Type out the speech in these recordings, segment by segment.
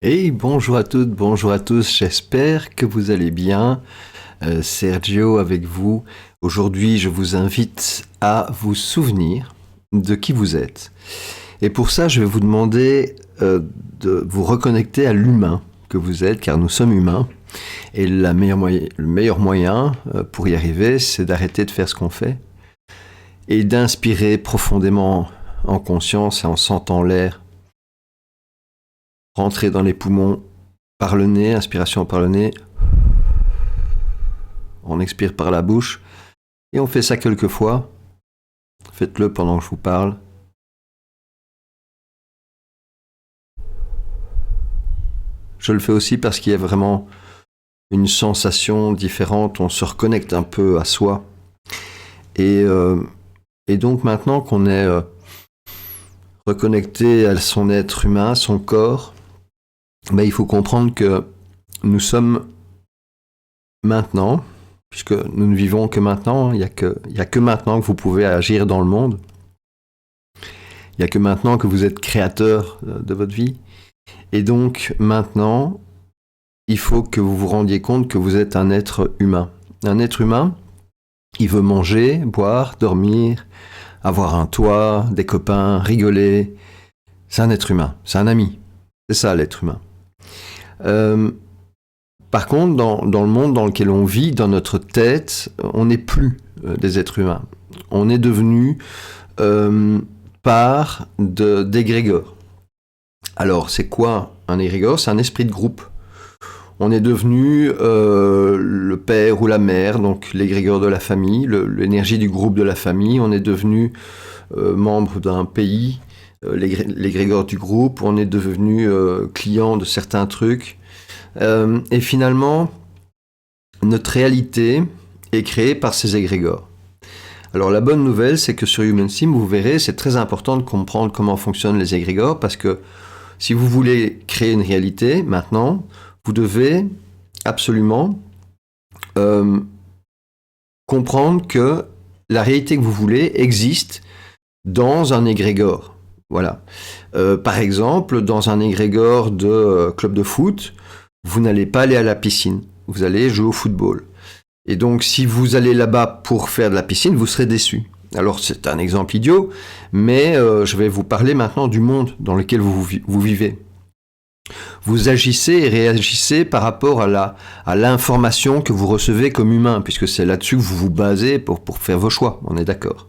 Et bonjour à toutes, bonjour à tous, j'espère que vous allez bien. Sergio avec vous. Aujourd'hui, je vous invite à vous souvenir de qui vous êtes. Et pour ça, je vais vous demander de vous reconnecter à l'humain que vous êtes, car nous sommes humains. Et le meilleur moyen pour y arriver, c'est d'arrêter de faire ce qu'on fait et d'inspirer profondément en conscience et en sentant l'air rentrer dans les poumons par le nez, inspiration par le nez. On expire par la bouche et on fait ça quelques fois. Faites-le pendant que je vous parle. Je le fais aussi parce qu'il y a vraiment une sensation différente, on se reconnecte un peu à soi. Et donc maintenant qu'on est reconnecté à son être humain, son corps, il faut comprendre que nous sommes maintenant, puisque nous ne vivons que maintenant, il n'y a que maintenant que vous pouvez agir dans le monde. Il n'y a que maintenant que vous êtes créateur de votre vie. Et donc maintenant, il faut que vous vous rendiez compte que vous êtes un être humain. Un être humain, il veut manger, boire, dormir, avoir un toit, des copains, rigoler. C'est un être humain, c'est un ami. C'est ça l'être humain. Par contre, dans le monde dans lequel on vit, dans notre tête, on n'est plus des êtres humains. On est devenu part d'égrégores. Alors, c'est quoi un égrégore ? C'est un esprit de groupe. On est devenu le père ou la mère, donc l'égrégore de la famille, l'énergie du groupe de la famille. On est devenu membre d'un pays, l'égrégore du groupe. On est devenu client de certains trucs. Et finalement, notre réalité est créée par ces égrégores. Alors la bonne nouvelle, c'est que sur HumanSim, vous verrez, c'est très important de comprendre comment fonctionnent les égrégores, parce que si vous voulez créer une réalité, maintenant, vous devez absolument comprendre que la réalité que vous voulez existe dans un égrégore. Voilà. Par exemple, dans un égrégore de club de foot, vous n'allez pas aller à la piscine, vous allez jouer au football. Et donc, si vous allez là-bas pour faire de la piscine, vous serez déçu. Alors, c'est un exemple idiot, mais je vais vous parler maintenant du monde dans lequel vous vivez. Vous agissez et réagissez par rapport à l'information que vous recevez comme humain, puisque c'est là-dessus que vous vous basez pour faire vos choix, on est d'accord.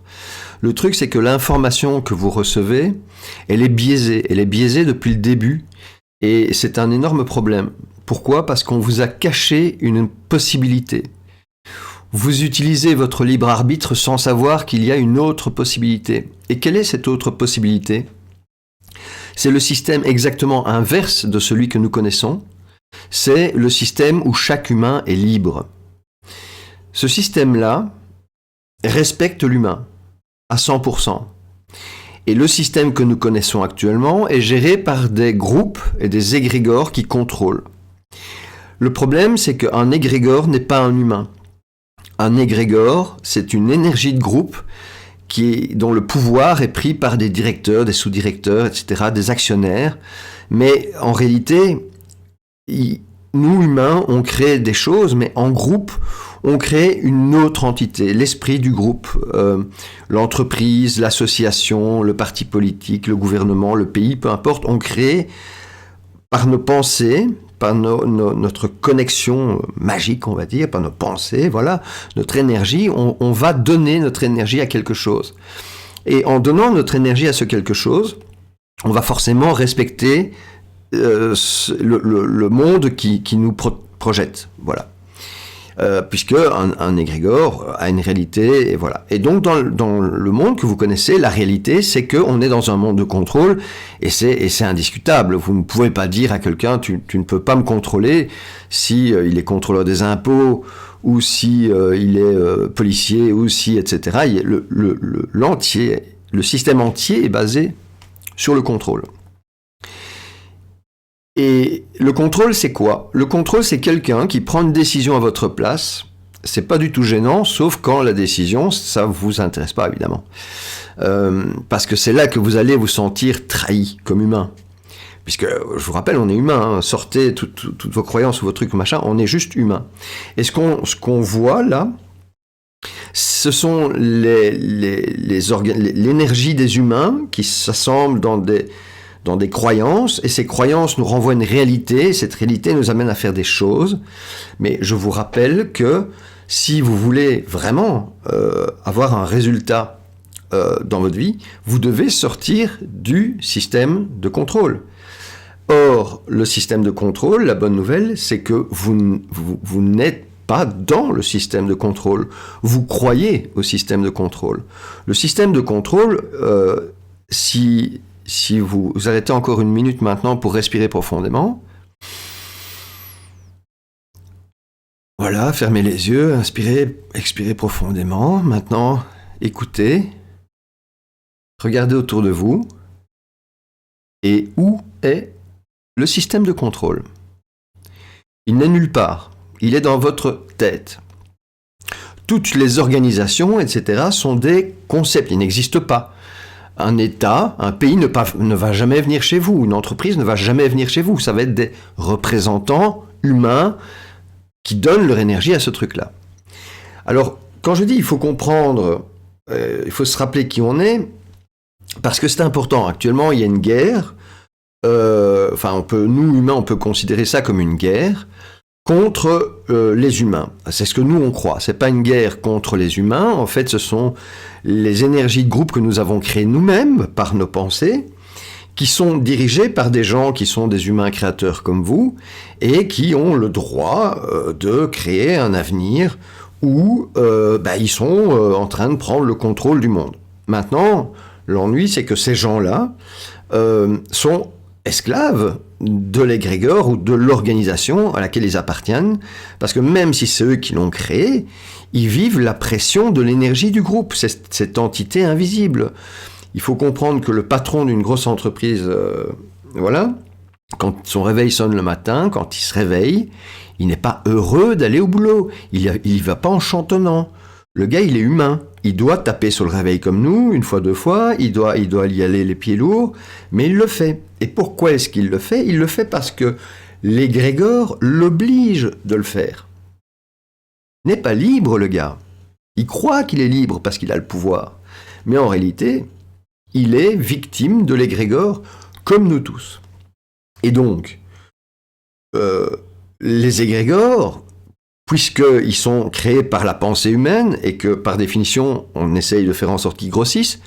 Le truc, c'est que l'information que vous recevez, elle est biaisée depuis le début, et c'est un énorme problème. Pourquoi ? Parce qu'on vous a caché une possibilité. Vous utilisez votre libre arbitre sans savoir qu'il y a une autre possibilité. Et quelle est cette autre possibilité ? C'est le système exactement inverse de celui que nous connaissons. C'est le système où chaque humain est libre. Ce système-là respecte l'humain à 100%. Et le système que nous connaissons actuellement est géré par des groupes et des égrégores qui contrôlent. Le problème, c'est qu'un égrégore n'est pas un humain. Un égrégore, c'est une énergie de groupe dont le pouvoir est pris par des directeurs, des sous-directeurs, etc., des actionnaires. Mais en réalité, nous, humains, on crée des choses, mais en groupe, on crée une autre entité, l'esprit du groupe, l'entreprise, l'association, le parti politique, le gouvernement, le pays, peu importe, on crée par nos pensées, par notre connexion magique, on va dire, par nos pensées, voilà, notre énergie, on va donner notre énergie à quelque chose. Et en donnant notre énergie à ce quelque chose, on va forcément respecter le monde qui nous projette, voilà. Puisque un égrégore a une réalité, et voilà. Et donc dans le monde que vous connaissez, la réalité, c'est qu'on est dans un monde de contrôle, et c'est indiscutable. Vous ne pouvez pas dire à quelqu'un, tu ne peux pas me contrôler si il est contrôleur des impôts, ou si il est policier, ou si, etc. Le système entier est basé sur le contrôle. Et le contrôle, c'est quoi ? Le contrôle, c'est quelqu'un qui prend une décision à votre place. C'est pas du tout gênant, sauf quand la décision, ça vous intéresse pas, évidemment. Parce que c'est là que vous allez vous sentir trahi comme humain. puisque, je vous rappelle, on est humain, hein. Sortez toutes vos croyances ou vos trucs, machin, on est juste humain. Et ce qu'on voit là, ce sont l'énergie des humains qui s'assemblent dans des croyances, et ces croyances nous renvoient une réalité, et cette réalité nous amène à faire des choses. Mais je vous rappelle que si vous voulez vraiment avoir un résultat dans votre vie, vous devez sortir du système de contrôle. Or, le système de contrôle, la bonne nouvelle, c'est que vous n'êtes pas dans le système de contrôle. Vous croyez au système de contrôle. Le système de contrôle, si vous arrêtez encore une minute maintenant pour respirer profondément, voilà, fermez les yeux, inspirez, expirez profondément. Maintenant, écoutez, regardez autour de vous, et où est le système de contrôle? Il n'est nulle part. Il est dans votre tête. Toutes les organisations, etc., sont des concepts. Ils n'existent pas. Un État, un pays ne va jamais venir chez vous. Une entreprise ne va jamais venir chez vous. Ça va être des représentants humains qui donnent leur énergie à ce truc-là. Alors, quand je dis il faut comprendre, il faut se rappeler qui on est, parce que c'est important. Actuellement, il y a une guerre. Nous, humains, on peut considérer ça comme une guerre contre les humains. C'est ce que nous, on croit. C'est pas une guerre contre les humains. En fait, ce sont les énergies de groupe que nous avons créées nous-mêmes par nos pensées, qui sont dirigées par des gens qui sont des humains créateurs comme vous, et qui ont le droit de créer un avenir où ils sont en train de prendre le contrôle du monde. Maintenant, l'ennui, c'est que ces gens-là sont esclaves de l'égrégore ou de l'organisation à laquelle ils appartiennent, parce que même si c'est eux qui l'ont créé, ils vivent la pression de l'énergie du groupe, cette entité invisible. Il faut comprendre que le patron d'une grosse entreprise, quand son réveil sonne le matin, quand il se réveille, il n'est pas heureux d'aller au boulot, il y va pas en chantonnant. Le gars, il est humain. Il doit taper sur le réveil comme nous, une fois, deux fois, il doit y aller les pieds lourds, mais il le fait. Et pourquoi est-ce qu'il le fait? Il le fait parce que l'égrégore l'oblige de le faire. Il n'est pas libre, le gars. Il croit qu'il est libre parce qu'il a le pouvoir. Mais en réalité, il est victime de l'égrégore comme nous tous. Et donc, les égrégores, puisqu'ils sont créés par la pensée humaine et que, par définition, on essaye de faire en sorte qu'ils grossissent,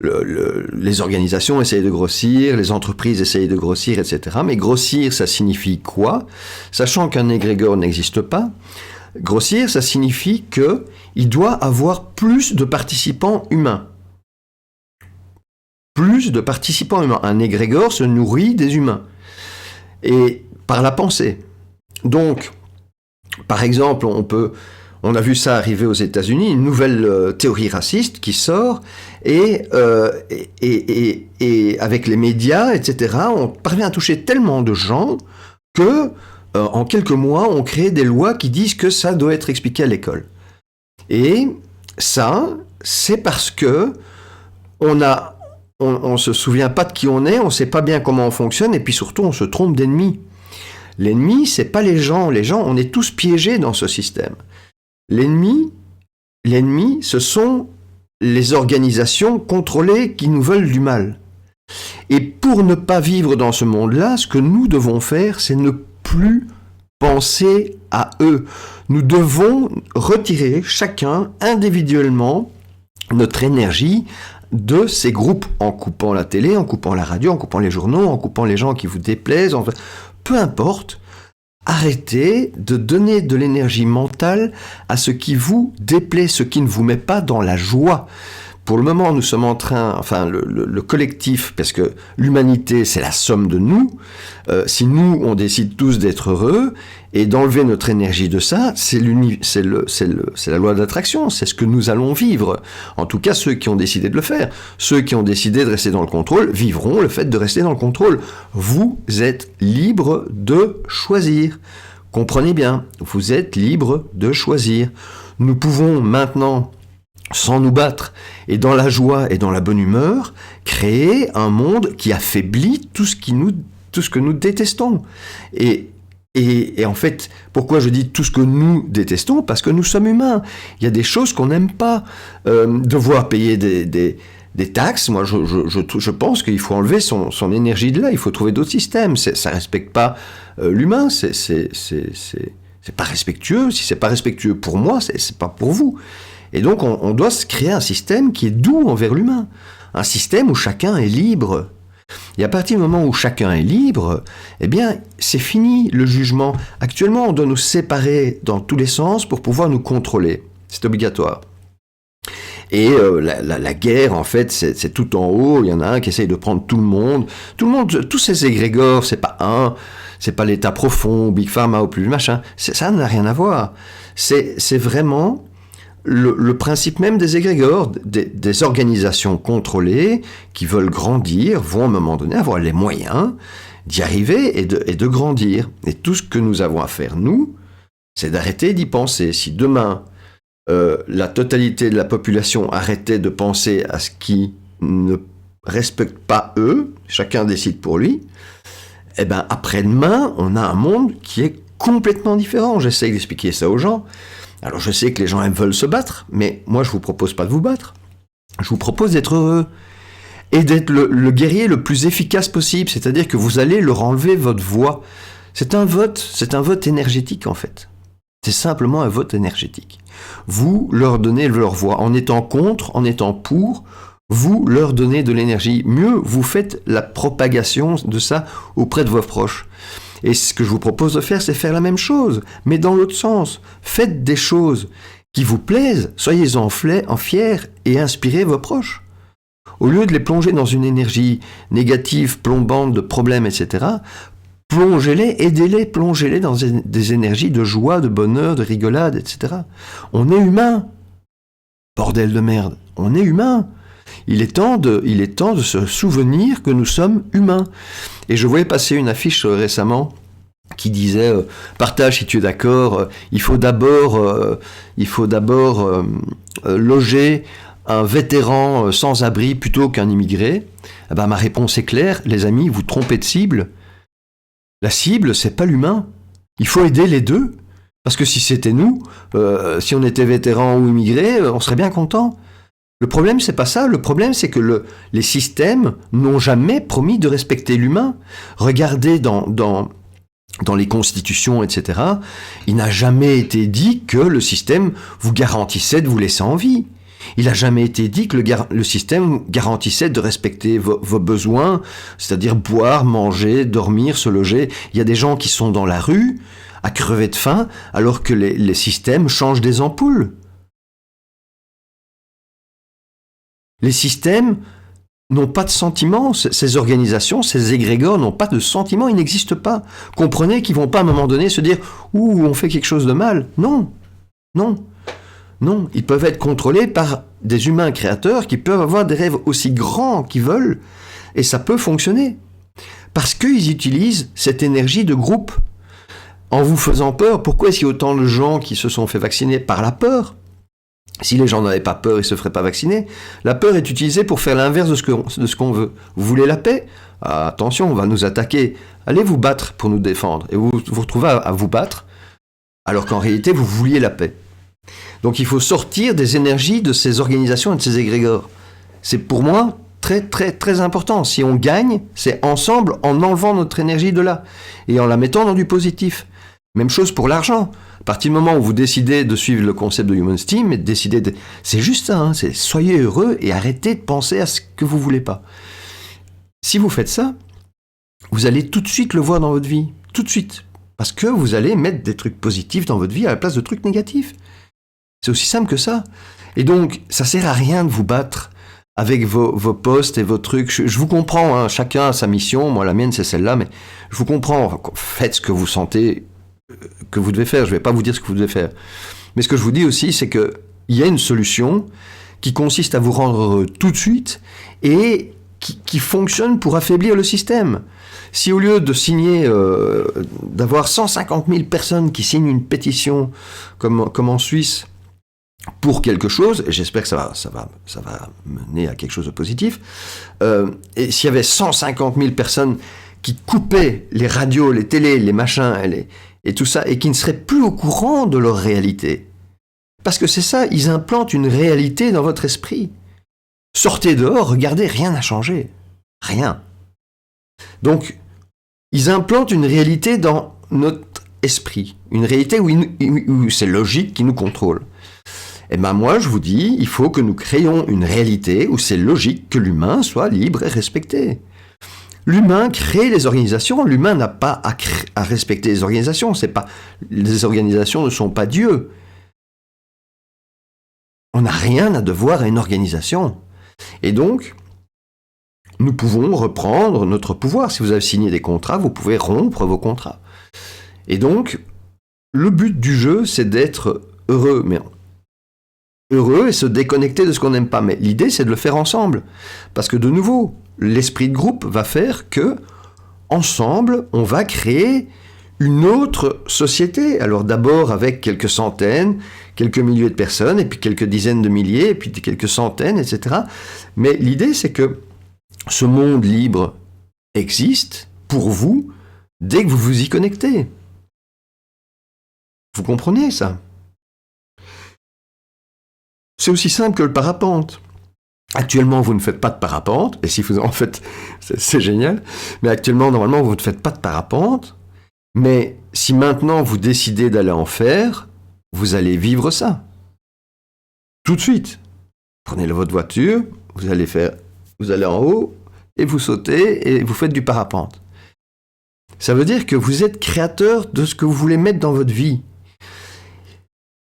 les organisations essayent de grossir, les entreprises essayent de grossir, etc. Mais grossir, ça signifie quoi? Sachant qu'un égrégore n'existe pas, grossir, ça signifie qu'il doit avoir plus de participants humains. Plus de participants humains. Un égrégore se nourrit des humains. Et par la pensée. Donc, par exemple, on a vu ça arriver aux États-Unis, une nouvelle théorie raciste qui sort, et avec les médias, etc., on parvient à toucher tellement de gens que, en quelques mois, on crée des lois qui disent que ça doit être expliqué à l'école. Et ça, c'est parce que on se souvient pas de qui on est, on sait pas bien comment on fonctionne, et puis surtout, on se trompe d'ennemi. L'ennemi, c'est pas les gens. Les gens, on est tous piégés dans ce système. L'ennemi, ce sont les organisations contrôlées qui nous veulent du mal. Et pour ne pas vivre dans ce monde-là, ce que nous devons faire, c'est ne plus penser à eux. Nous devons retirer chacun individuellement notre énergie de ces groupes, en coupant la télé, en coupant la radio, en coupant les journaux, en coupant les gens qui vous déplaisent, peu importe, arrêtez de donner de l'énergie mentale à ce qui vous déplaît, ce qui ne vous met pas dans la joie. Pour le moment, nous sommes en train, le collectif, parce que l'humanité, c'est la somme de nous. Si nous, on décide tous d'être heureux et d'enlever notre énergie de ça, c'est la loi d'attraction, c'est ce que nous allons vivre. En tout cas, ceux qui ont décidé de le faire. Ceux qui ont décidé de rester dans le contrôle vivront le fait de rester dans le contrôle. Vous êtes libre de choisir. Comprenez bien, vous êtes libre de choisir. Nous pouvons maintenant, sans nous battre, et dans la joie et dans la bonne humeur, créer un monde qui affaiblit tout ce qui nous tout ce que nous détestons. Et en fait, pourquoi je dis tout ce que nous détestons? Parce que nous sommes humains. Il y a des choses qu'on n'aime pas. Devoir payer des taxes, moi je pense qu'il faut enlever son énergie de là, il faut trouver d'autres systèmes. Ça respecte pas l'humain, c'est pas respectueux. Si c'est pas respectueux pour moi, c'est pas pour vous. Et donc on doit se créer un système qui est doux envers l'humain. Un système où chacun est libre. Et à partir du moment où chacun est libre, eh bien, c'est fini le jugement. Actuellement, on doit nous séparer dans tous les sens pour pouvoir nous contrôler. C'est obligatoire. Et la guerre, en fait, c'est tout en haut. Il y en a un qui essaye de prendre tout le monde. Tout le monde, tous ces égrégores, c'est pas l'État profond, Big Pharma ou plus machin. Ça n'a rien à voir. C'est vraiment le principe même des égrégores, des organisations contrôlées qui veulent grandir, vont à un moment donné avoir les moyens d'y arriver et de grandir. Et tout ce que nous avons à faire, nous, c'est d'arrêter d'y penser. Si demain, la totalité de la population arrêtait de penser à ce qui ne respecte pas eux, chacun décide pour lui, eh ben après-demain, on a un monde qui est complètement différent. J'essaye d'expliquer ça aux gens. Alors je sais que les gens veulent se battre, mais moi je vous propose pas de vous battre. Je vous propose d'être heureux et d'être le guerrier le plus efficace possible, c'est-à-dire que vous allez leur enlever votre voix. C'est un vote énergétique en fait. C'est simplement un vote énergétique. Vous leur donnez leur voix. En étant contre, en étant pour, vous leur donnez de l'énergie. Mieux, vous faites la propagation de ça auprès de vos proches. Et ce que je vous propose de faire, c'est faire la même chose, mais dans l'autre sens. Faites des choses qui vous plaisent, soyez-en fiers et inspirez vos proches. Au lieu de les plonger dans une énergie négative, plombante, de problèmes, etc., plongez-les, aidez-les, plongez-les dans des énergies de joie, de bonheur, de rigolade, etc. On est humain. Bordel de merde, on est humain. Il est temps de se souvenir que nous sommes humains. Et je voyais passer une affiche récemment qui disait partage si tu es d'accord, il faut d'abord loger un vétéran sans abri plutôt qu'un immigré. Eh ben, ma réponse est claire, les amis, vous trompez de cible. La cible, c'est pas l'humain. Il faut aider les deux. Parce que si c'était nous, si on était vétéran ou immigré, on serait bien content. Le problème, c'est pas ça. Le problème, c'est que les systèmes n'ont jamais promis de respecter l'humain. Regardez dans les constitutions, etc. Il n'a jamais été dit que le système vous garantissait de vous laisser en vie. Il n'a jamais été dit que le système garantissait de respecter vos besoins, c'est-à-dire boire, manger, dormir, se loger. Il y a des gens qui sont dans la rue à crever de faim alors que les systèmes changent des ampoules. Les systèmes n'ont pas de sentiments, ces organisations, ces égrégores n'ont pas de sentiments, ils n'existent pas. Comprenez qu'ils ne vont pas à un moment donné se dire « Ouh, on fait quelque chose de mal ». Non, non, non. Ils peuvent être contrôlés par des humains créateurs qui peuvent avoir des rêves aussi grands qu'ils veulent et ça peut fonctionner. Parce qu'ils utilisent cette énergie de groupe. En vous faisant peur, pourquoi est-ce qu'il y a autant de gens qui se sont fait vacciner par la peur ? Si les gens n'avaient pas peur, ils ne se feraient pas vacciner. La peur est utilisée pour faire l'inverse de ce qu'on veut. Vous voulez la paix ? Attention, on va nous attaquer. Allez vous battre pour nous défendre. Et vous vous retrouvez à vous battre, alors qu'en réalité, vous vouliez la paix. Donc il faut sortir des énergies de ces organisations et de ces égrégores. C'est pour moi très, très, très important. Si on gagne, c'est ensemble en enlevant notre énergie de là et en la mettant dans du positif. Même chose pour l'argent. À partir du moment où vous décidez de suivre le concept de Human Steam et de décider de... C'est juste ça, hein, c'est soyez heureux et arrêtez de penser à ce que vous voulez pas. Si vous faites ça, vous allez tout de suite le voir dans votre vie. Tout de suite. Parce que vous allez mettre des trucs positifs dans votre vie à la place de trucs négatifs. C'est aussi simple que ça. Et donc, ça sert à rien de vous battre avec vos postes et vos trucs. Je vous comprends, hein, chacun a sa mission. Moi, la mienne, c'est celle-là. Mais je vous comprends. Faites ce que vous sentez que vous devez faire. Je ne vais pas vous dire ce que vous devez faire. Mais ce que je vous dis aussi, c'est qu'il y a une solution qui consiste à vous rendre heureux tout de suite et qui fonctionne pour affaiblir le système. Si au lieu de signer, d'avoir 150 000 personnes qui signent une pétition comme en Suisse pour quelque chose, et j'espère que ça va mener à quelque chose de positif, et s'il y avait 150 000 personnes qui coupaient les radios, les télés, les machins et tout ça, et qui ne seraient plus au courant de leur réalité. Parce que c'est ça, ils implantent une réalité dans votre esprit. Sortez dehors, regardez, rien n'a changé. Rien. Donc, ils implantent une réalité dans notre esprit. Une réalité où c'est logique qui nous contrôle. Eh bien moi, je vous dis, il faut que nous créions une réalité où c'est logique que l'humain soit libre et respecté. L'humain crée les organisations, l'humain n'a pas à respecter les organisations. Les organisations ne sont pas Dieu. On n'a rien à devoir à une organisation. Et donc, nous pouvons reprendre notre pouvoir. Si vous avez signé des contrats, vous pouvez rompre vos contrats. Et donc, le but du jeu, c'est d'être heureux, mais heureux et se déconnecter de ce qu'on n'aime pas. Mais l'idée, c'est de le faire ensemble. Parce que de nouveau, l'esprit de groupe va faire que, ensemble, on va créer une autre société. Alors d'abord avec quelques centaines, quelques milliers de personnes, et puis quelques dizaines de milliers, et puis quelques centaines, etc. Mais l'idée, c'est que ce monde libre existe pour vous dès que vous vous y connectez. Vous comprenez ça? C'est aussi simple que le parapente. Actuellement, vous ne faites pas de parapente, et si vous en faites, c'est génial, mais actuellement, normalement, vous ne faites pas de parapente, mais si maintenant vous décidez d'aller en faire, vous allez vivre ça. Tout de suite. Prenez votre voiture, vous allez en haut, et vous sautez, et vous faites du parapente. Ça veut dire que vous êtes créateur de ce que vous voulez mettre dans votre vie.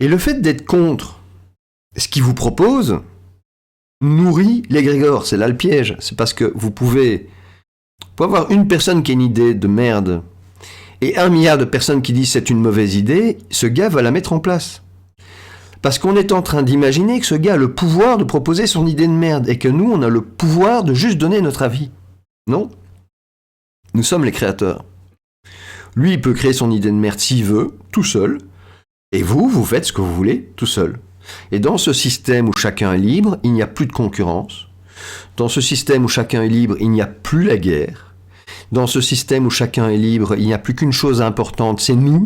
Et le fait d'être contre ce qu'il vous propose nourrit l'égrégore. C'est là le piège. C'est parce que vous pouvez avoir une personne qui a une idée de merde et 1 milliard de personnes qui disent c'est une mauvaise idée, ce gars va la mettre en place. Parce qu'on est en train d'imaginer que ce gars a le pouvoir de proposer son idée de merde et que nous, on a le pouvoir de juste donner notre avis. Non. Nous sommes les créateurs. Lui, il peut créer son idée de merde s'il veut, tout seul, et vous faites ce que vous voulez, tout seul. Et dans ce système où chacun est libre, il n'y a plus de concurrence. Dans ce système où chacun est libre, il n'y a plus la guerre. Dans ce système où chacun est libre, il n'y a plus qu'une chose importante, c'est nous.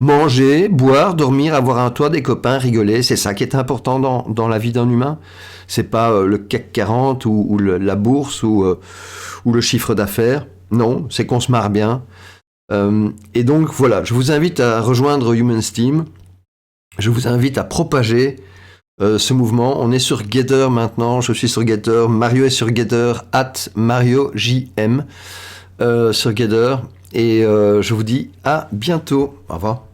Manger, boire, dormir, avoir un toit, des copains, rigoler, c'est ça qui est important dans la vie d'un humain. C'est pas le CAC 40 ou la bourse ou le chiffre d'affaires. Non, c'est qu'on se marre bien. Et donc voilà, je vous invite à rejoindre Human Steam. Je vous invite à propager ce mouvement. On est sur Getter maintenant, je suis sur Getter, Mario est sur Getter, @MarioJM sur Getter. Et je vous dis à bientôt. Au revoir.